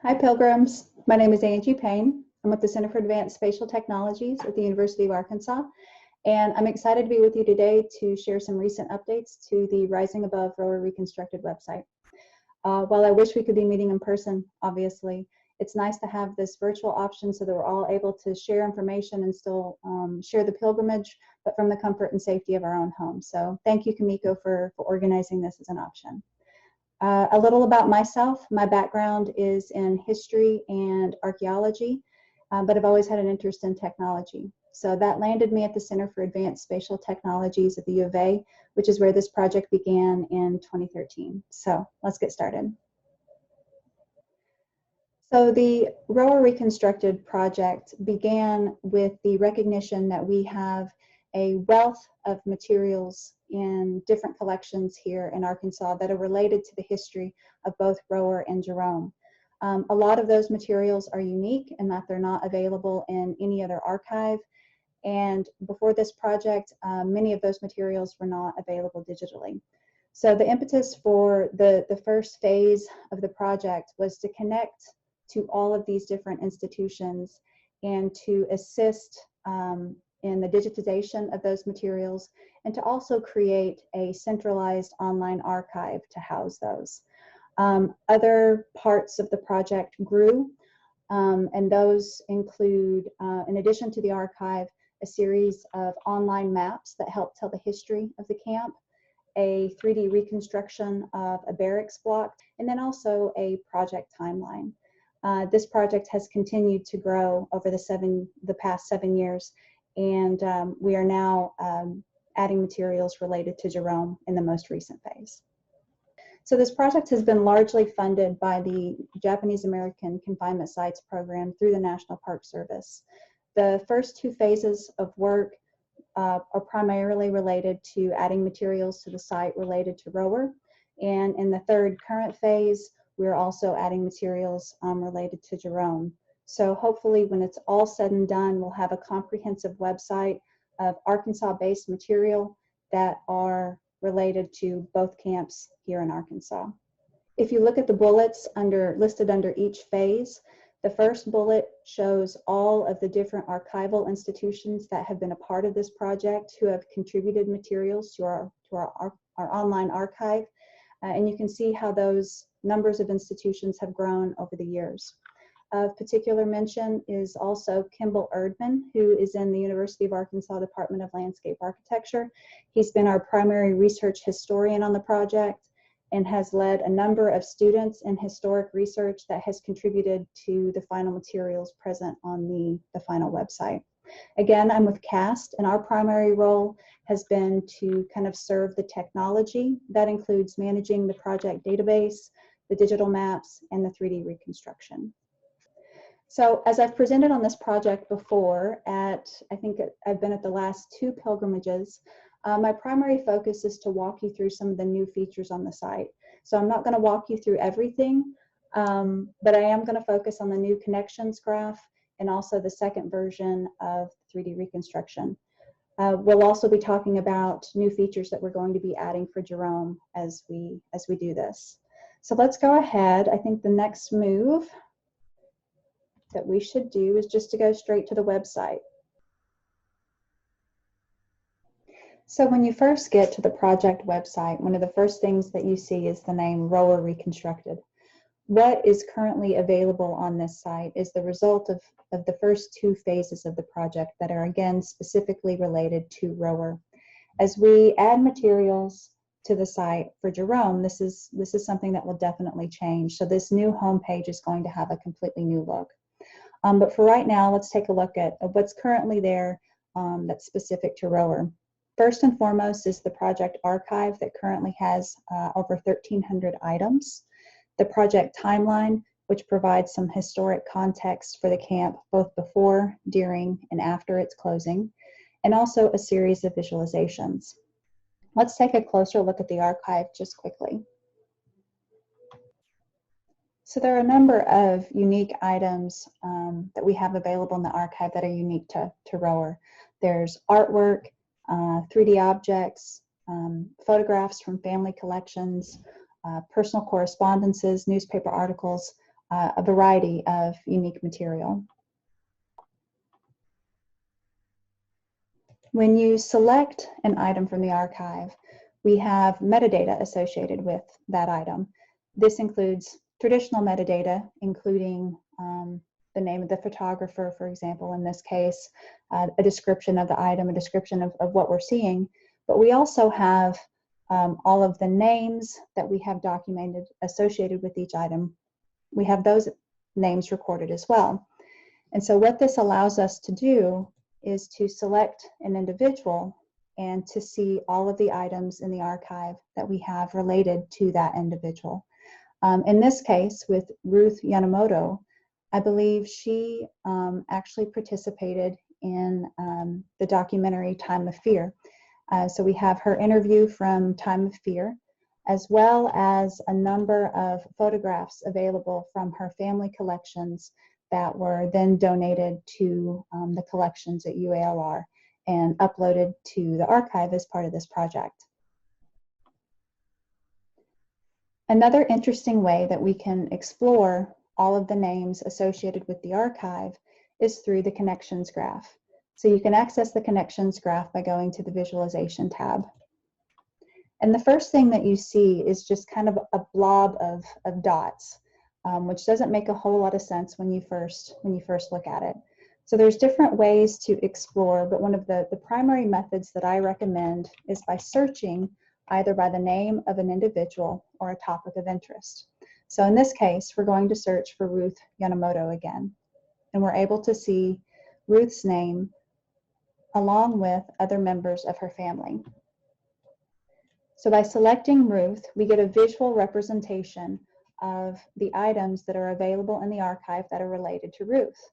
Hi Pilgrims, my name is Angie Payne. I'm with the Center for Advanced Spatial Technologies at the University of Arkansas, and I'm excited to be with you today to share some recent updates to the Rising Above Rohwer Reconstructed website. While I wish we could be meeting in person, obviously, it's nice to have this virtual option so that we're all able to share information and still share the pilgrimage, but from the comfort and safety of our own home. So thank you, Kamiko, for organizing this as an option. A little about myself. My background is in history and archaeology, but I've always had an interest in technology. So that landed me at the Center for Advanced Spatial Technologies at the U of A, which is where this project began in 2013. So let's get started. So the Rohwer Reconstructed project began with the recognition that we have a wealth of materials in different collections here in Arkansas that are related to the history of both Rohwer and Jerome. A lot of those materials are unique in that they're not available in any other archive. And before this project, many of those materials were not available digitally. So the impetus for the first phase of the project was to connect to all of these different institutions and to assist in the digitization of those materials, and to also create a centralized online archive to house those. Other parts of the project grew, and those include, in addition to the archive, a series of online maps that help tell the history of the camp, a 3D reconstruction of a barracks block, and then also a project timeline. This project has continued to grow over the past 7 years, and we are now adding materials related to Jerome in the most recent phase. So this project has been largely funded by the Japanese American Confinement Sites Program through the National Park Service. The first 2 phases of work are primarily related to adding materials to the site related to Rohwer, and in the third current phase, we're also adding materials related to Jerome. So hopefully when it's all said and done, we'll have a comprehensive website of Arkansas-based material that are related to both camps here in Arkansas. If you look at the bullets listed under each phase, the first bullet shows all of the different archival institutions that have been a part of this project who have contributed materials to our online archive. And you can see how those numbers of institutions have grown over the years. Of particular mention is also Kimball Erdman, who is in the University of Arkansas Department of Landscape Architecture. He's been our primary research historian on the project and has led a number of students in historic research that has contributed to the final materials present on the final website. Again, I'm with CAST, and our primary role has been to kind of serve the technology. That includes managing the project database, the digital maps, and the 3D reconstruction. So as I've presented on this project before, I think I've been at the last 2 pilgrimages, my primary focus is to walk you through some of the new features on the site. So I'm not going to walk you through everything, but I am going to focus on the new connections graph and also the second version of 3D reconstruction. We'll also be talking about new features that we're going to be adding for Jerome as we do this. So let's go ahead. I think the next move that we should do is just to go straight to the website. So when you first get to the project website, one of the first things that you see is the name Rohwer Reconstructed. What is currently available on this site is the result of the first 2 phases of the project that are again specifically related to Rohwer. As we add materials to the site for Jerome, this is something that will definitely change. So this new homepage is going to have a completely new look. But for right now, let's take a look at what's currently there that's specific to Rohwer. First and foremost is the project archive that currently has over 1,300 items. The project timeline, which provides some historic context for the camp both before, during, and after its closing, and also a series of visualizations. Let's take a closer look at the archive just quickly. So there are a number of unique items that we have available in the archive that are unique to Rohwer. There's artwork, 3D objects, photographs from family collections, personal correspondences, newspaper articles, a variety of unique material. When you select an item from the archive, we have metadata associated with that item. This includes traditional metadata, including the name of the photographer, for example, in this case, a description of the item, a description of what we're seeing. But we also have all of the names that we have documented associated with each item. We have those names recorded as well. And so what this allows us to do is to select an individual and to see all of the items in the archive that we have related to that individual. In this case, with Ruth Yanomoto, I believe she actually participated in the documentary Time of Fear. So we have her interview from Time of Fear, as well as a number of photographs available from her family collections that were then donated to the collections at UALR and uploaded to the archive as part of this project. Another interesting way that we can explore all of the names associated with the archive is through the connections graph. So you can access the connections graph by going to the visualization tab. And the first thing that you see is just kind of a blob of dots, which doesn't make a whole lot of sense when you first look at it. So there's different ways to explore, but one of the primary methods that I recommend is by searching either by the name of an individual or a topic of interest. So in this case, we're going to search for Ruth Yanomoto again, and we're able to see Ruth's name along with other members of her family. So by selecting Ruth, we get a visual representation of the items that are available in the archive that are related to Ruth.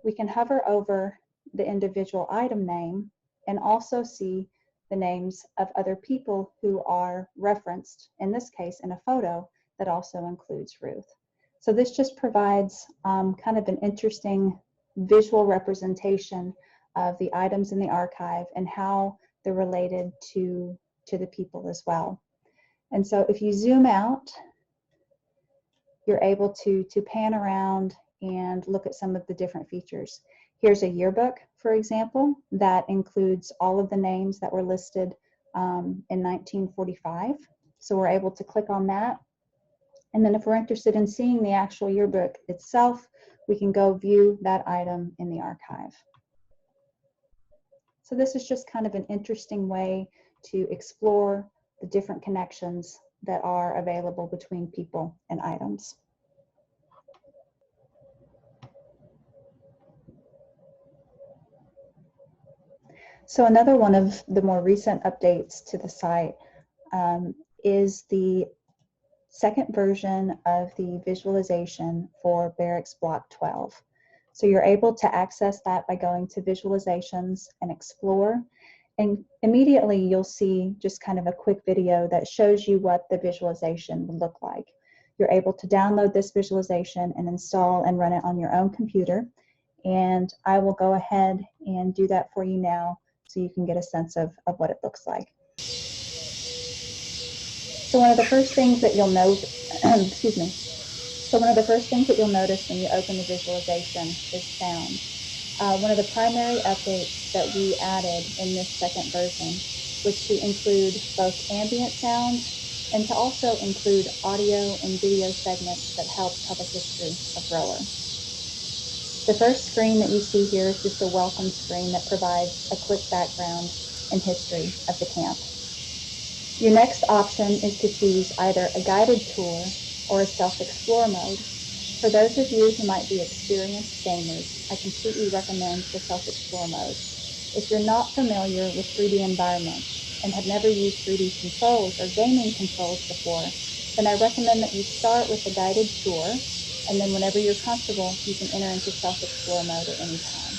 We can hover over the individual item name and also see the names of other people who are referenced, in this case, in a photo that also includes Ruth. So this just provides kind of an interesting visual representation of the items in the archive and how they're related to the people as well. And so if you zoom out, you're able to pan around and look at some of the different features. Here's a yearbook, for example, that includes all of the names that were listed in 1945. So we're able to click on that. And then if we're interested in seeing the actual yearbook itself, we can go view that item in the archive. So this is just kind of an interesting way to explore the different connections that are available between people and items. So another one of the more recent updates to the site is the second version of the visualization for Barracks Block 12. So you're able to access that by going to Visualizations and Explore. And immediately you'll see just kind of a quick video that shows you what the visualization would look like. You're able to download this visualization and install and run it on your own computer. And I will go ahead and do that for you now so you can get a sense of what it looks like. So one of the first things that you'll note, excuse me. So one of the first things that you'll notice when you open the visualization is sound. One of the primary updates that we added in this second version was to include both ambient sound and to also include audio and video segments that help tell the history of Rohwer. The first screen that you see here is just a welcome screen that provides a quick background and history of the camp. Your next option is to choose either a guided tour or a self-explore mode. For those of you who might be experienced gamers, I completely recommend the self-explore mode. If you're not familiar with 3D environments and have never used 3D controls or gaming controls before, then I recommend that you start with a guided tour, and then whenever you're comfortable, you can enter into self-explore mode at any time.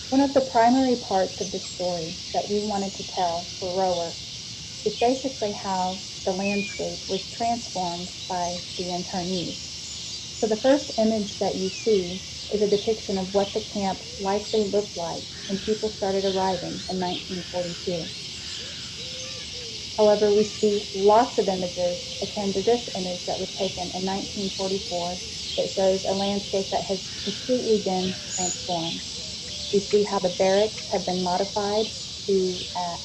One of the primary parts of the story that we wanted to tell for Rohwer is basically how the landscape was transformed by the internees. So the first image that you see is a depiction of what the camp likely looked like when people started arriving in 1942. However, we see lots of images akin to this image that was taken in 1944 that shows a landscape that has completely been transformed. We see how the barracks have been modified to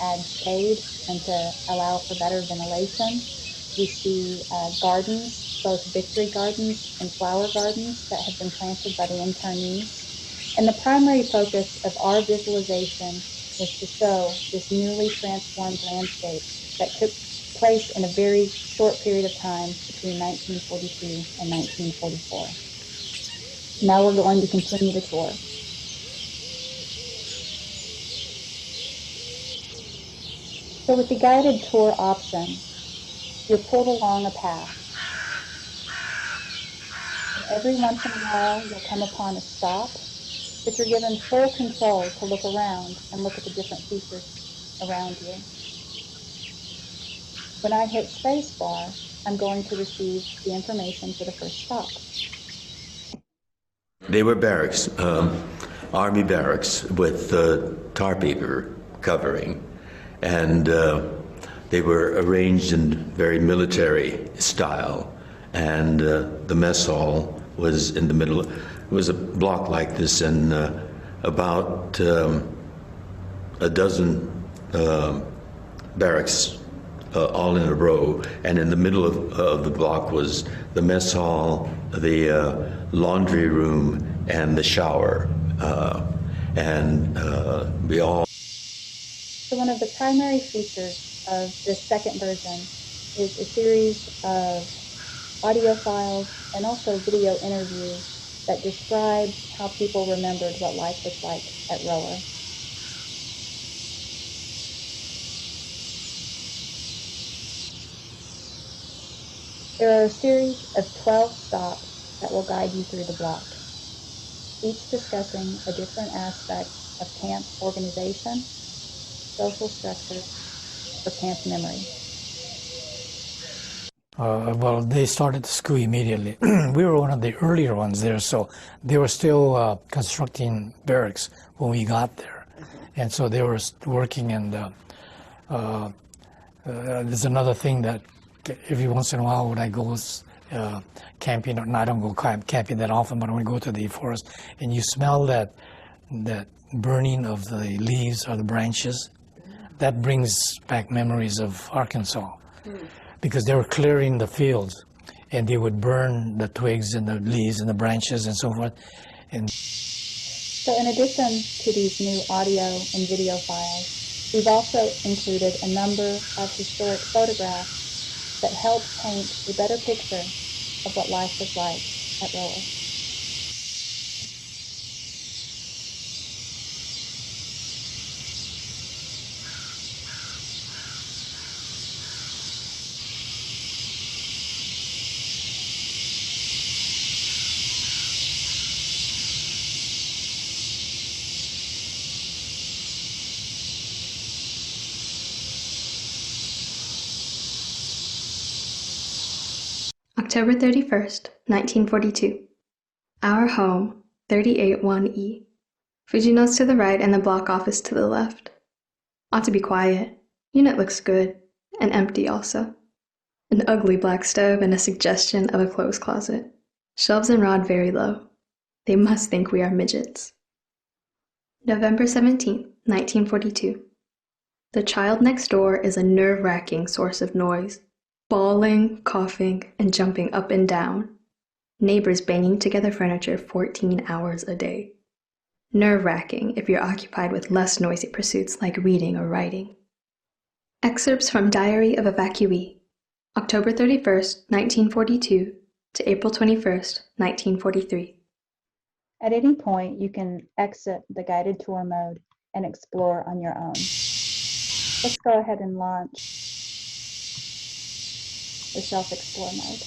add shade and to allow for better ventilation. We see gardens, both victory gardens and flower gardens that have been planted by the internees. And the primary focus of our visualization was to show this newly transformed landscape that took place in a very short period of time between 1942 and 1944. Now we're going to continue the tour. So with the guided tour option, you're pulled along a path. And every once in a while, you'll come upon a stop, but you're given full control to look around and look at the different features around you. When I hit spacebar, I'm going to receive the information for the first stop. They were barracks, army barracks with tar paper covering, and they were arranged in very military style, and the mess hall was in the middle. It was a block like this, and about a dozen barracks all in a row, and in the middle of the block was the mess hall, the laundry room, and the shower, and we all... So one of the primary features of this second version is a series of audio files and also video interviews that describe how people remembered what life was like at Rohwer. There are a series of 12 stops that will guide you through the block, each discussing a different aspect of camp organization, social structure, or camp memory. Well, they started the school immediately. We were one of the earlier ones there, so they were still constructing barracks when we got there. And so they were working, and there's another thing that every once in a while when I go camping, or I don't go camping that often, but when I go to the forest, and you smell that burning of the leaves or the branches, that brings back memories of Arkansas. Because they were clearing the fields, and they would burn the twigs and the leaves and the branches and so forth. And so in addition to these new audio and video files, we've also included a number of historic photographs that help paint a better picture of what life was like at Rohwer. October 31st, 1942. Our home, 381E. Fujino's to the right and the block office to the left. Ought to be quiet. Unit looks good, and empty also. An ugly black stove and a suggestion of a clothes closet. Shelves and rod very low. They must think we are midgets. November 17th, 1942. The child next door is a nerve-wracking source of noise. Bawling, coughing, and jumping up and down. Neighbors banging together furniture 14 hours a day. Nerve-wracking if you're occupied with less noisy pursuits like reading or writing. Excerpts from Diary of Evacuee, October 31st, 1942 to April 21st, 1943. At any point, you can exit the guided tour mode and explore on your own. Let's go ahead and launch the self-explore mode.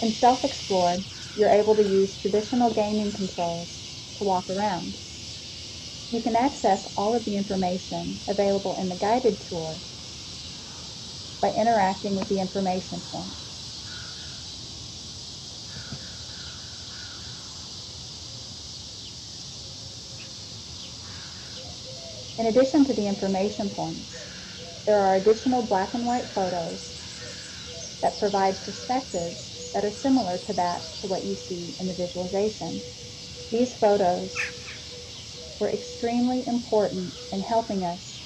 In self-explore, you're able to use traditional gaming controls to walk around. You can access all of the information available in the guided tour by interacting with the information point. In addition to the information points, there are additional black and white photos that provide perspectives that are similar to what you see in the visualization. These photos were extremely important in helping us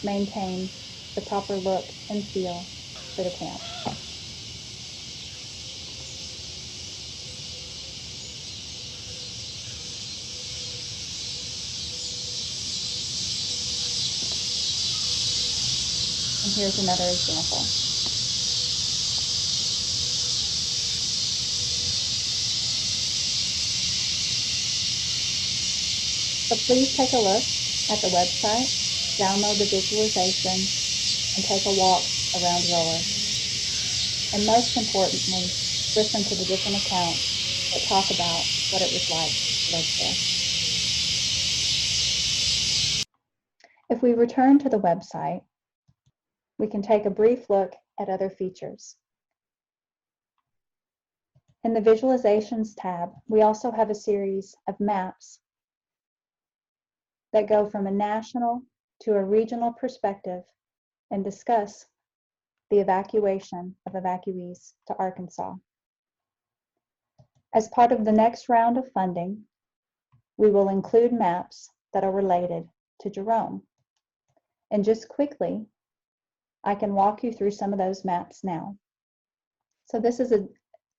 maintain the proper look and feel for the camp. And here's another example. So please take a look at the website, download the visualization, and take a walk around Rohwer. And most importantly, listen to the different accounts that talk about what it was like to live there. If we return to the website, we can take a brief look at other features. In the Visualizations tab, we also have a series of maps that go from a national to a regional perspective and discuss the evacuation of evacuees to Arkansas. As part of the next round of funding, we will include maps that are related to Jerome. And just quickly, I can walk you through some of those maps now. So this is a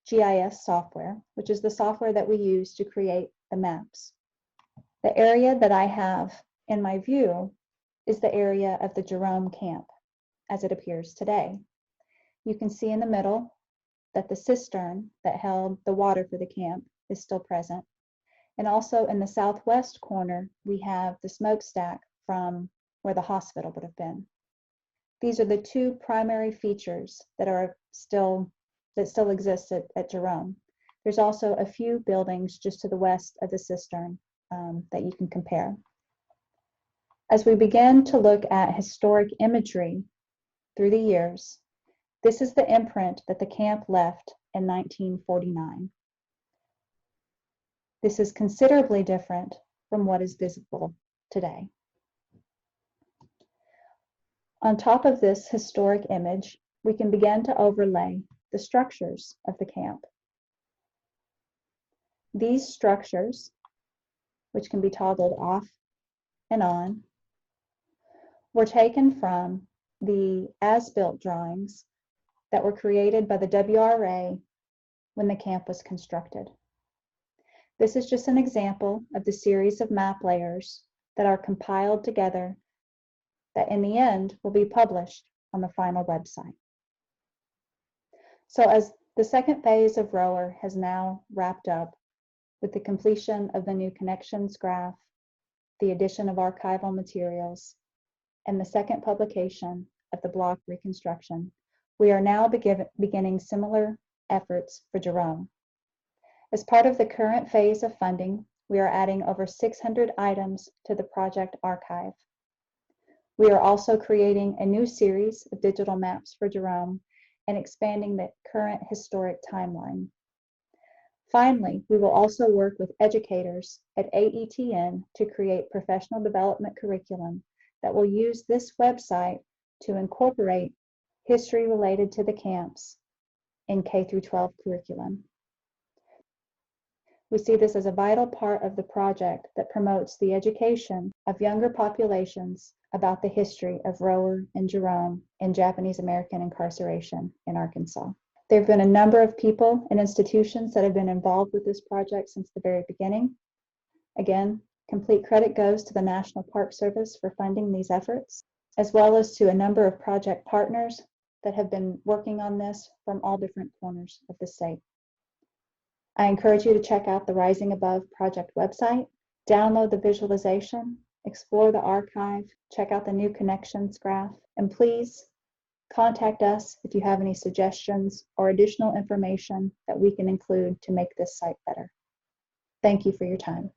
GIS software, which is the software that we use to create the maps. The area that I have in my view is the area of the Jerome camp as it appears today. You can see in the middle that the cistern that held the water for the camp is still present. And also in the southwest corner, we have the smokestack from where the hospital would have been. These are the two primary features that still exist at Jerome. There's also a few buildings just to the west of the cistern that you can compare. As we begin to look at historic imagery through the years, this is the imprint that the camp left in 1949. This is considerably different from what is visible today. On top of this historic image, we can begin to overlay the structures of the camp. These structures, which can be toggled off and on, were taken from the as-built drawings that were created by the WRA when the camp was constructed. This is just an example of the series of map layers that are compiled together that in the end will be published on the final website. So as the second phase of Rohwer has now wrapped up with the completion of the new connections graph, the addition of archival materials, and the second publication of the block reconstruction, we are now beginning similar efforts for Jerome. As part of the current phase of funding, we are adding over 600 items to the project archive. We are also creating a new series of digital maps for Jerome and expanding the current historic timeline. Finally, we will also work with educators at AETN to create professional development curriculum that will use this website to incorporate history related to the camps in K-12 curriculum. We see this as a vital part of the project that promotes the education of younger populations about the history of Rohwer and Jerome and Japanese American incarceration in Arkansas. There have been a number of people and institutions that have been involved with this project since the very beginning. Again, complete credit goes to the National Park Service for funding these efforts, as well as to a number of project partners that have been working on this from all different corners of the state. I encourage you to check out the Rising Above project website, download the visualization, explore the archive, check out the new connections graph, and please contact us if you have any suggestions or additional information that we can include to make this site better. Thank you for your time.